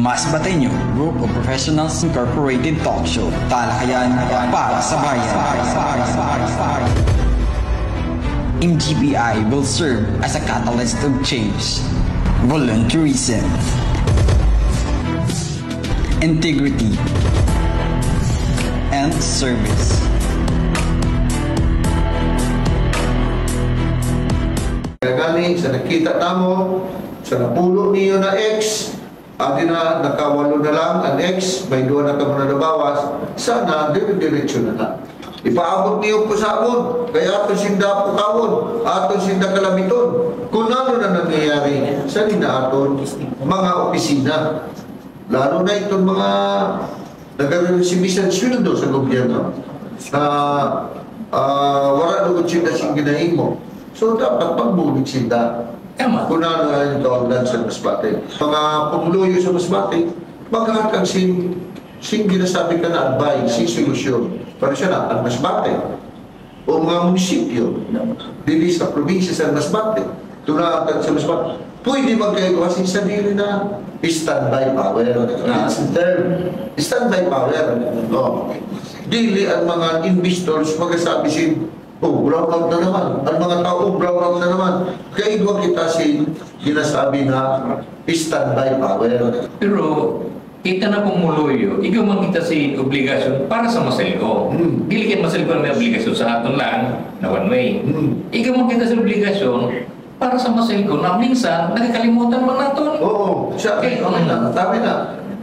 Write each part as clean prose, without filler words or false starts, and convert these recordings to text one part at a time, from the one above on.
Mas Bateño, Group of Professionals Incorporated Talk Show. Talakayan para sa bayan. MGBI will serve as a catalyst of change, volunteerism, integrity, and service. Gani sa nakita tamo, sa napulo niyo na X, adi na nakawalo na lang ang X, may doon na kamo na nabawas, sana dire-diretso na na. Ipaabot niyo po sa amon, kaya ato sinda po kawon, ato sinda kalamiton. Kung ano na nangyayari sa aton mga opisina, lalo na itong mga nag-resibisan sweldo sa gobyerno na wala lugod sinda sing ginahimo. So dapat pagbulig sinda. Kung ano ang tawagdan sa Masbate. Mga pumuluyo sa Masbate, magkakang sing ginasabi ka na advice, solusyon. Para siya na, ang Masbate. O mga munisipyo, dili sa probinsya sa Masbate, tunatan sa Masbate, pwede magkagawa sa sarili na standby power. Standby power. No. Dili ang mga investors magasabi sin, oh, brown out na naman. Ang mga tao, brown out na naman. Kaya igwa kita sinasabi na standby power. Pero, kita na pong muluyo, ikaw man kita si obligasyon para sa maselgo. Dili kayo maselgo na may obligasyon sa aton lang na one way. Ikaw man kita sa obligasyon para sa maselgo na minsan nakakalimutan man naton. Oo, siya. Okay, tama na.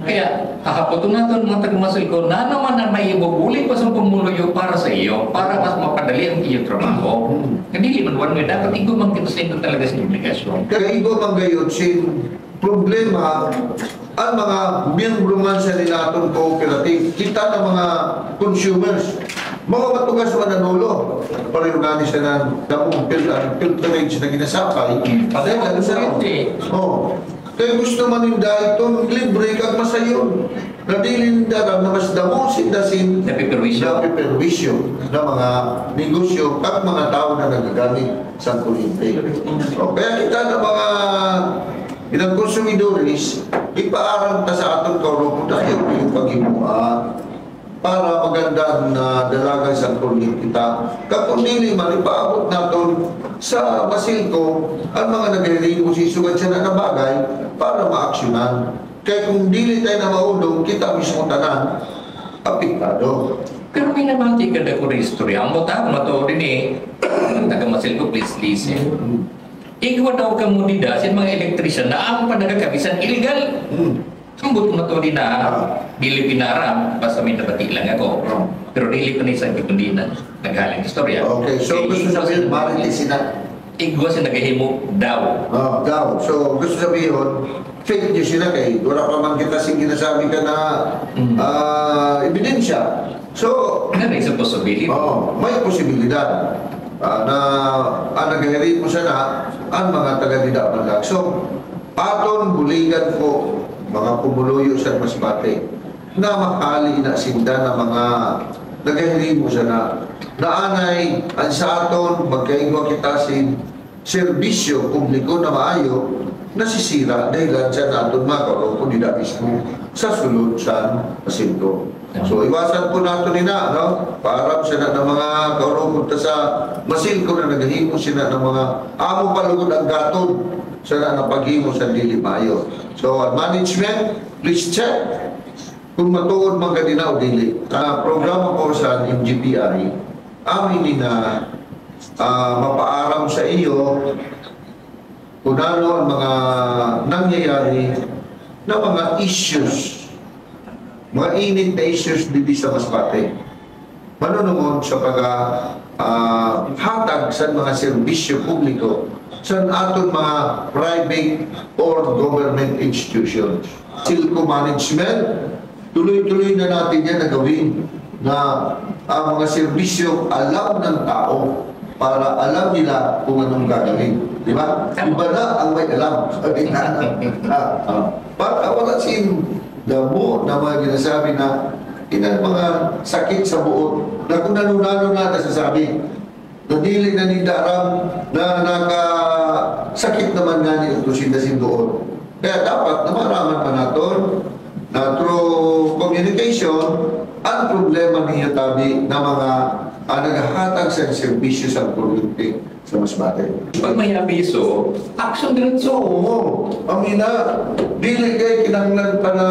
Kaya, hakaputo natin mga taga-masil ko na naman na may ibubuli pa sa pumuluyo para sa iyo, para mas mapadali ang iyong trabaho. Hindi man one way, dapat ikaw man kinasento talaga sa obligasyon. Kaya ikaw man gayon, problema, ang mga miyembro man sa nilatong cooperative, kita ng mga consumers, mga matugas mananulo, pareho gani siya ng damong pilterage na ginasapay, dahil ano sa kaya gusto man ninda itong libre kag masayon. Nadilin daram na mas damo sindasin napiperwisyo na mga negosyo kag mga tao na nagagamit sa kuryente. So, kaya kita na mga ilang konsumidores, ipaaral ta sa aton kaulo tayo yung paghimuha para magandang dalagan sa kuryente kita. Kapag dili man ipaabot naton sa masilko ang mga naghihiling posisyon at siya na bagay para maaksyonan. Kaya kung dili tayo na maulong, kita mismo tanan, apektado. Pero may nabati ka na ko rin istorya. Ang mata, mato rin taga-masil ko, please listen. Ikaw daw ka mo nida sa mga elektrisyan na ang panagakabisan illegal. Sambot mo to din na dili pinara, basta may nabati lang ako. Pero dili pa na isang kundi na naghaling istorya. Okay, so gusto sabihin, marites na. Igwa siya nagahimo daw. Daw. So gusto sabihin, fake news sila kay wala pa man kita sing ginasabi ka na ebidensya. So, ano isang possibility? May posibilidad na ang nagahiri mo siya na ang mga taga-dida man lang. So, aton buligan ko mga pumuluyo sa Masbate na makali na sinda na mga nagahiri mo siya na naanay ang sa aton magkaigwa kita sin serbisyo publiko na maayo nasisira dahil siya natin mga kung nila mismo sa sulod sa pasinto. So iwasan po natin nila, no? Para siya na ng mga kaurong sa masilko na naghihimo sila ng mga amo palugod ang gatod sa na paghimo sa dili maayo. So management, please check kung matuod man kadina o dili. Programa ko sa MGPI, amin na mapaaram sa iyo kung ano ang mga nangyayari na mga issues, mga init na issues dito sa Masbate. Manunungod sa pag-hatag sa mga serbisyo publiko sa aton mga private or government institutions. Silco management, tuloy-tuloy na natin yan na gawin na ang mga serbisyo alam ng tao para alam nila kung anong gagawin. Di ba? Iba na ang may alam. Para wala sin damo na mga ginasabi na inang mga sakit sa buot na kung nanunano na nasasabi na dili na ni daram na nakasakit naman nga ni utusin na sin doon. Kaya dapat na maraman pa natin komisyon ang problema niyo tabi na mga naghahatag sa serbisyo sa kuryente sa Masbate. Pag may abiso, action diretso. Oo, amina, dili kay kinanglan pa na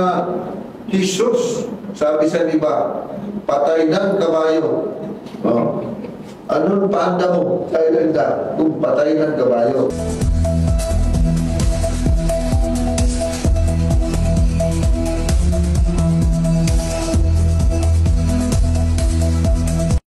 Jesus. Sabi sa iba, patay ng kabayo. Oh. Anong paanda mo, Thailand, kung patay ng kabayo?